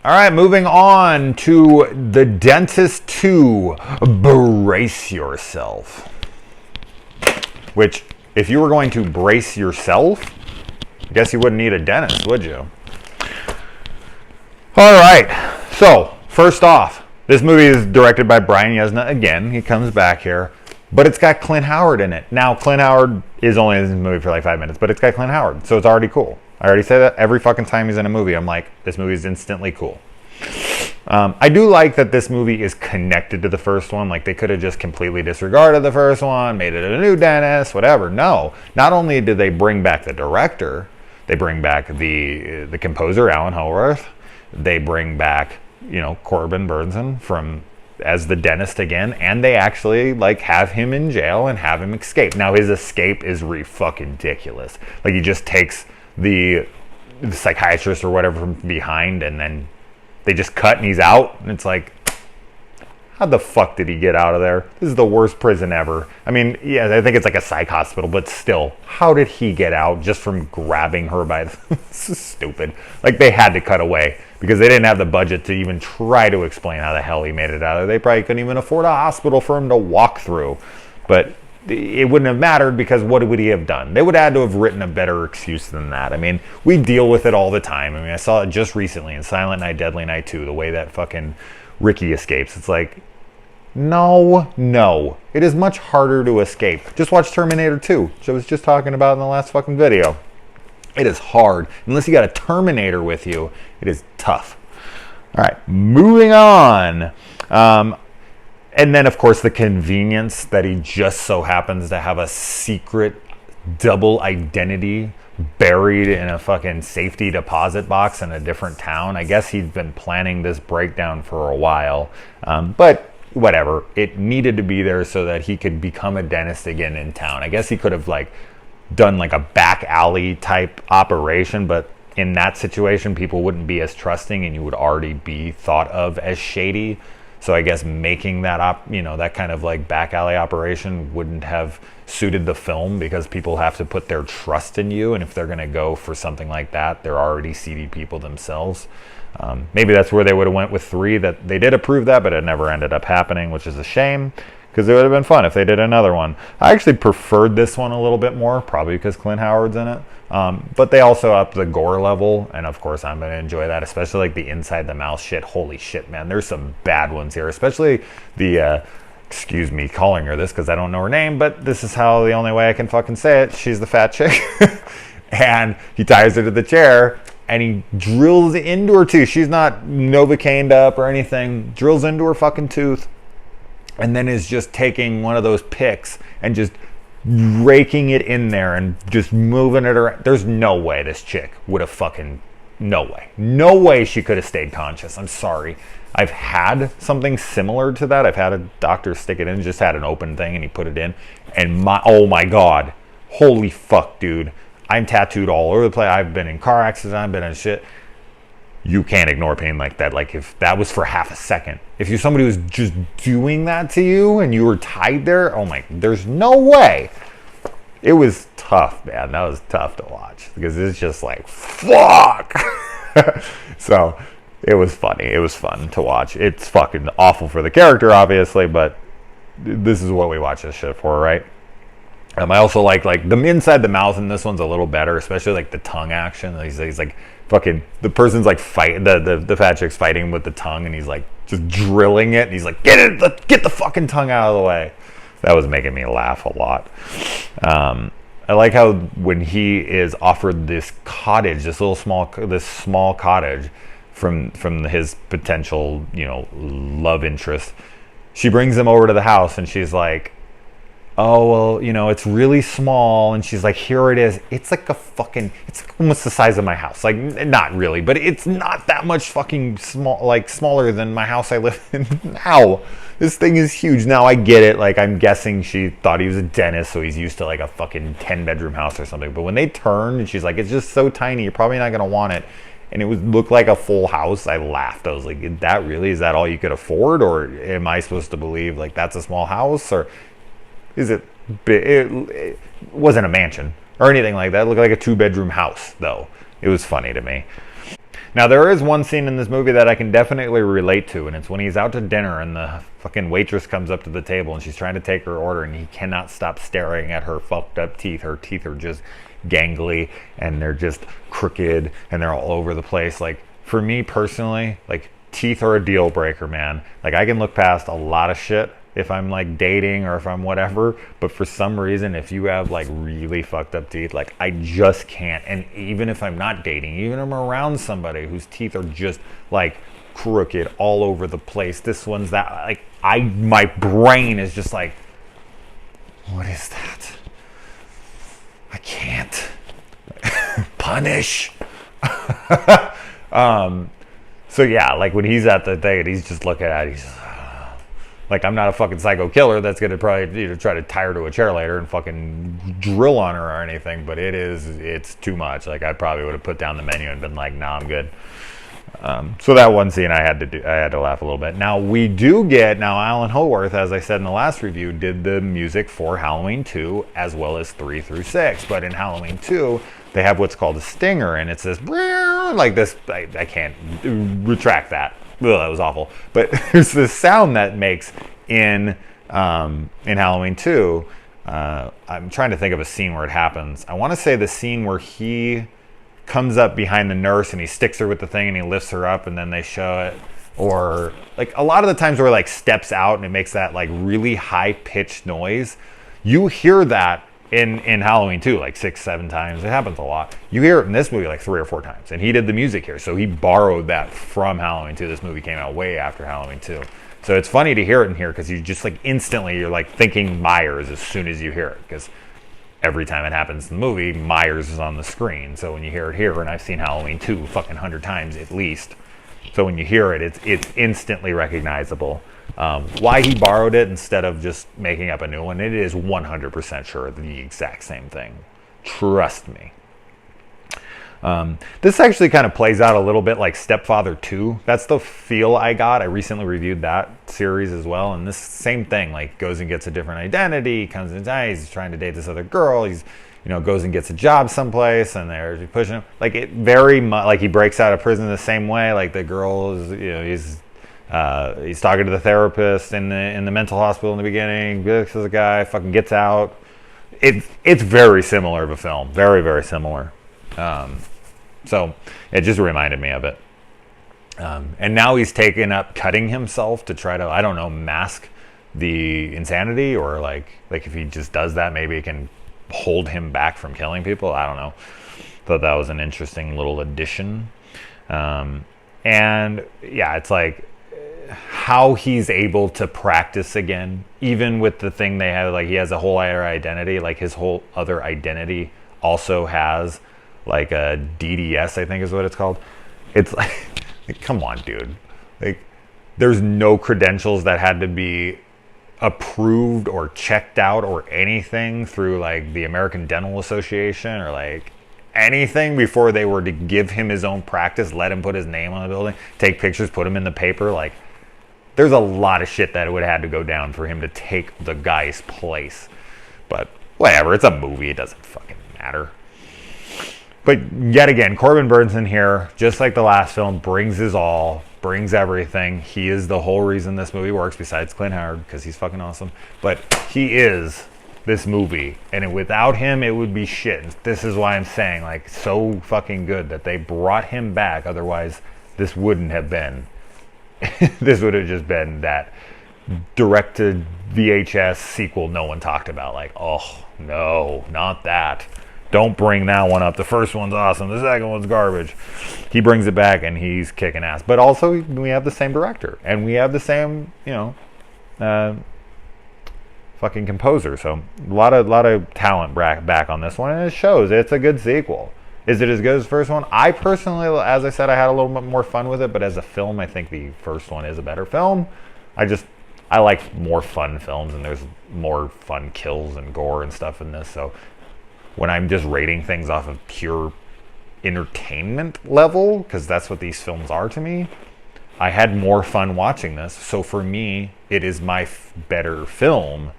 All right, moving on to The Dentist 2, Brace Yourself. Which, if you were going to brace yourself, I guess you wouldn't need a dentist, would you? All right, so first off, this movie is directed by Brian Yuzna again. He comes back here, but it's got Clint Howard in it. Now, Clint Howard is only in this movie for like 5 minutes, but it's got Clint Howard, so it's already cool. I already say that every fucking time he's in a movie. I'm like, this movie is instantly cool. I do like that this movie is connected to the first one. Like, they could have just completely disregarded the first one, made it a new dentist, whatever. No, not only did they bring back the director, they bring back the composer, Alan Howarth. They bring back, Corbin Burnson as the dentist again, and they actually like have him in jail and have him escape. Now his escape is fucking ridiculous. Like, he just takes the psychiatrist or whatever from behind, and then they just cut and he's out, and it's like, how the fuck did he get out of there? This is the worst prison ever. I mean, yeah, I think it's like a psych hospital, but still, how did he get out just from grabbing her by the... This is stupid. Like, they had to cut away because they didn't have the budget to even try to explain how the hell he made it out of there. They probably couldn't even afford a hospital for him to walk through. But it wouldn't have mattered, because what would he have done? They would have had to have written a better excuse than that. I mean, we deal with it all the time. I mean, I saw it just recently in Silent Night, Deadly Night 2, the way that fucking Ricky escapes. It's like, no. It is much harder to escape. Just watch Terminator 2, which I was just talking about in the last fucking video. It is hard. Unless you got a Terminator with you, it is tough. All right, moving on. And then, of course, the convenience that he just so happens to have a secret double identity buried in a fucking safety deposit box in a different town. I guess he'd been planning this breakdown for a while. But whatever. It needed to be there so that he could become a dentist again in town. I guess he could have done like a back alley type operation, but in that situation, people wouldn't be as trusting, and you would already be thought of as shady. So I guess making that that kind of like back alley operation wouldn't have suited the film, because people have to put their trust in you, and if they're going to go for something like that, they're already seedy people themselves. Maybe that's where they would have went with 3. That they did approve that, but it never ended up happening, which is a shame, because it would have been fun if they did another one. I actually preferred this one a little bit more, probably because Clint Howard's in it. But they also upped the gore level, and of course I'm going to enjoy that, especially like the inside the mouth shit. Holy shit, man, there's some bad ones here, especially the excuse me calling her this because I don't know her name, but this is how the only way I can fucking say it. She's the fat chick. And he ties her to the chair and he drills into her tooth. She's not Novocained up or anything. Drills into her fucking tooth, and then is just taking one of those picks and just raking it in there and just moving it around. There's no way this chick would have fucking... No way she could have stayed conscious. I'm sorry. I've had something similar to that. I've had a doctor stick it in, just had an open thing, and he put it in. And oh my God. Holy fuck, dude. I'm tattooed all over the place. I've been in car accidents. I've been in shit. You can't ignore pain like that. Like, if that was for half a second. If you're somebody who's just doing that to you and you were tied there, oh my, there's no way. It was tough, man. That was tough to watch because it's just like, fuck. So it was funny. It was fun to watch. It's fucking awful for the character, obviously, but this is what we watch this shit for, right? I also like the inside the mouth in this one's a little better, especially like the tongue action. He's like fucking, the person's like fighting, the fat chick's fighting with the tongue, and he's like just drilling it, and he's like, get the fucking tongue out of the way. That was making me laugh a lot. I like how when he is offered this cottage, this small cottage from his potential, love interest, she brings him over to the house, and she's like, oh, well, it's really small. And she's like, here it is. It's like it's almost the size of my house. Like, not really, but it's not that much fucking small, like smaller than my house I live in now. This thing is huge. Now I get it. Like, I'm guessing she thought he was a dentist, so he's used to like a fucking 10-bedroom house or something. But when they turned and she's like, it's just so tiny, you're probably not going to want it. And it looked like a full house. I laughed. I was like, is that all you could afford? Or am I supposed to believe like that's a small house? Or is it big? It wasn't a mansion or anything like that. It looked like a 2-bedroom house, though. It was funny to me. Now, there is one scene in this movie that I can definitely relate to, and it's when he's out to dinner and the fucking waitress comes up to the table and she's trying to take her order and he cannot stop staring at her fucked up teeth. Her teeth are just gangly and they're just crooked and they're all over the place. Like, for me personally, like, teeth are a deal breaker, man. Like, I can look past a lot of shit if I'm like dating or if I'm whatever, but for some reason, if you have like really fucked up teeth, like, I just can't. And even if I'm not dating, even if I'm around somebody whose teeth are just like crooked all over the place, this one's that, like, my brain is just like, what is that? I can't. Punish. So yeah, like, when he's at the thing and he's just looking at it, he's just, like, I'm not a fucking psycho killer that's gonna probably try to tie her to a chair later and fucking drill on her or anything, but it's too much. Like, I probably would have put down the menu and been like, nah, I'm good. So that one scene I had to laugh a little bit. Now we do get, Alan Howarth, as I said in the last review, did the music for Halloween 2 as well as 3 through 6. But in Halloween 2, they have what's called a stinger, and it's this like this. I can't retract that. Ugh, that was awful. But there's this sound that makes in Halloween 2. I'm trying to think of a scene where it happens. I want to say the scene where he comes up behind the nurse and he sticks her with the thing and he lifts her up and then they show it. Or like a lot of the times where he like steps out and it makes that like really high pitched noise. You hear that in Halloween 2 like 6-7 times. It happens a lot. You hear it in this movie like 3 or 4 times, and he did the music here, so he borrowed that from Halloween 2. This movie came out way after Halloween 2, so it's funny to hear it in here because you just like instantly you're like thinking Myers as soon as you hear it, because every time it happens in the movie, Myers is on the screen. So when you hear it here, and I've seen Halloween 2 fucking 100 times at least, so when you hear it, it's instantly recognizable. Why he borrowed it instead of just making up a new one, it is 100% sure the exact same thing. Trust me. This actually kind of plays out a little bit like Stepfather 2. That's the feel I got. I recently reviewed that series as well, and this same thing, like, goes and gets a different identity, comes in, he's trying to date this other girl, he's, goes and gets a job someplace, and they're pushing him. Like, it very much, like, he breaks out of prison the same way. Like, the girl is, he's talking to the therapist in the mental hospital in the beginning. This is a guy, fucking gets out. It's very similar of a film, very, very similar. So it just reminded me of it. And now he's taken up cutting himself to try to, I don't know, mask the insanity, or like if he just does that, maybe it can hold him back from killing people. I don't know. Thought that was an interesting little addition. And yeah, it's like how he's able to practice again, even with the thing they have, like, he has a whole other identity, like his whole other identity also has like a DDS, I think is what it's called. It's like come on, dude. Like, there's no credentials that had to be approved or checked out or anything through like the American Dental Association or like anything before they were to give him his own practice, let him put his name on the building, take pictures, put him in the paper. Like, there's a lot of shit that would have had to go down for him to take the guy's place. But whatever, it's a movie, it doesn't fucking matter. But yet again, Corbin Burnson here, just like the last film, brings his all, brings everything. He is the whole reason this movie works, besides Clint Howard, because he's fucking awesome. But he is this movie, and without him, it would be shit. And this is why I'm saying, like, so fucking good that they brought him back. Otherwise, this wouldn't have been. This would have just been that directed VHS sequel no one talked about. Like, oh, no, not that. Don't bring that one up. The first one's awesome. The second one's garbage. He brings it back, and he's kicking ass. But also, we have the same director, and we have the same, fucking composer. So a lot of talent back on this one, and it shows. It's a good sequel. Is it as good as the first one? I personally, as I said, I had a little bit more fun with it, but as a film, I think the first one is a better film. I like more fun films, and there's more fun kills and gore and stuff in this. So when I'm just rating things off of pure entertainment level, because that's what these films are to me, I had more fun watching this. So for me, it is my better film.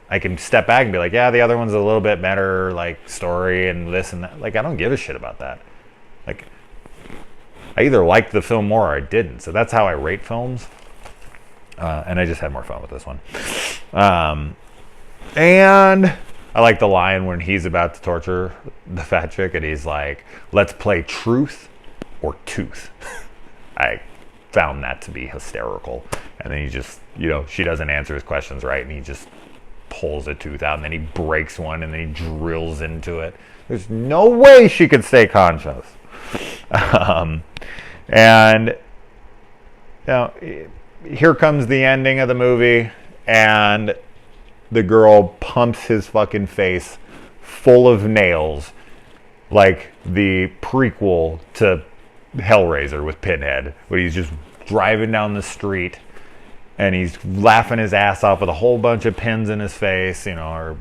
I can step back and be like, yeah, the other one's a little bit better, like, story and this and that. Like, I don't give a shit about that. Like, I either liked the film more or I didn't. So that's how I rate films. And I just had more fun with this one. And I like the line when he's about to torture the fat chick and he's like, let's play truth or tooth. I found that to be hysterical. And then he just, she doesn't answer his questions right, and he just pulls a tooth out, and then he breaks one, and then he drills into it. There's no way she could stay conscious. And here comes the ending of the movie, and the girl pumps his fucking face full of nails, like the prequel to Hellraiser with Pinhead, where he's just driving down the street and he's laughing his ass off with a whole bunch of pins in his face, or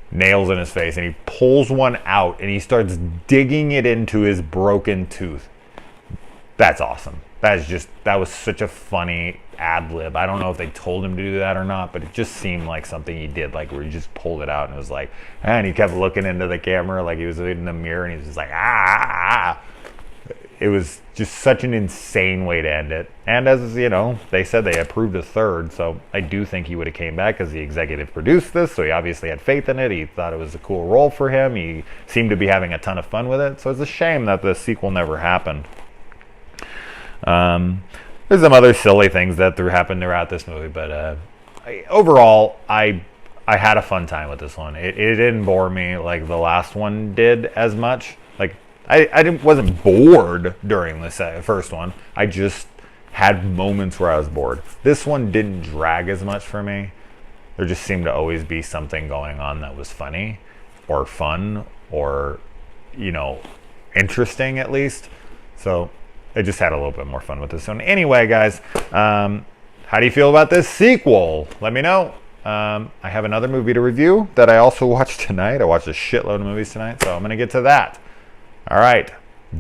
nails in his face, and he pulls one out and he starts digging it into his broken tooth. That's awesome. That was such a funny ad lib. I don't know if they told him to do that or not, but it just seemed like something he did, like where he just pulled it out and it was like, and he kept looking into the camera like he was in the mirror, and he was just like, ah. It was just such an insane way to end it. And as they said they approved a third, so I do think he would have came back because the executive produced this, so he obviously had faith in it. He thought it was a cool role for him. He seemed to be having a ton of fun with it, so it's a shame that the sequel never happened. There's some other silly things that happened throughout this movie, but overall, I had a fun time with this one. It didn't bore me like the last one did as much. Like, I wasn't bored during the first one. I just had moments where I was bored. This one didn't drag as much for me. There just seemed to always be something going on that was funny or fun or, interesting at least. So I just had a little bit more fun with this one. Anyway, guys, how do you feel about this sequel? Let me know. I have another movie to review that I also watched tonight. I watched a shitload of movies tonight, so I'm going to get to that. All right,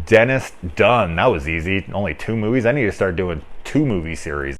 Dennis done. That was easy. Only 2 movies. I need to start doing 2 movie series.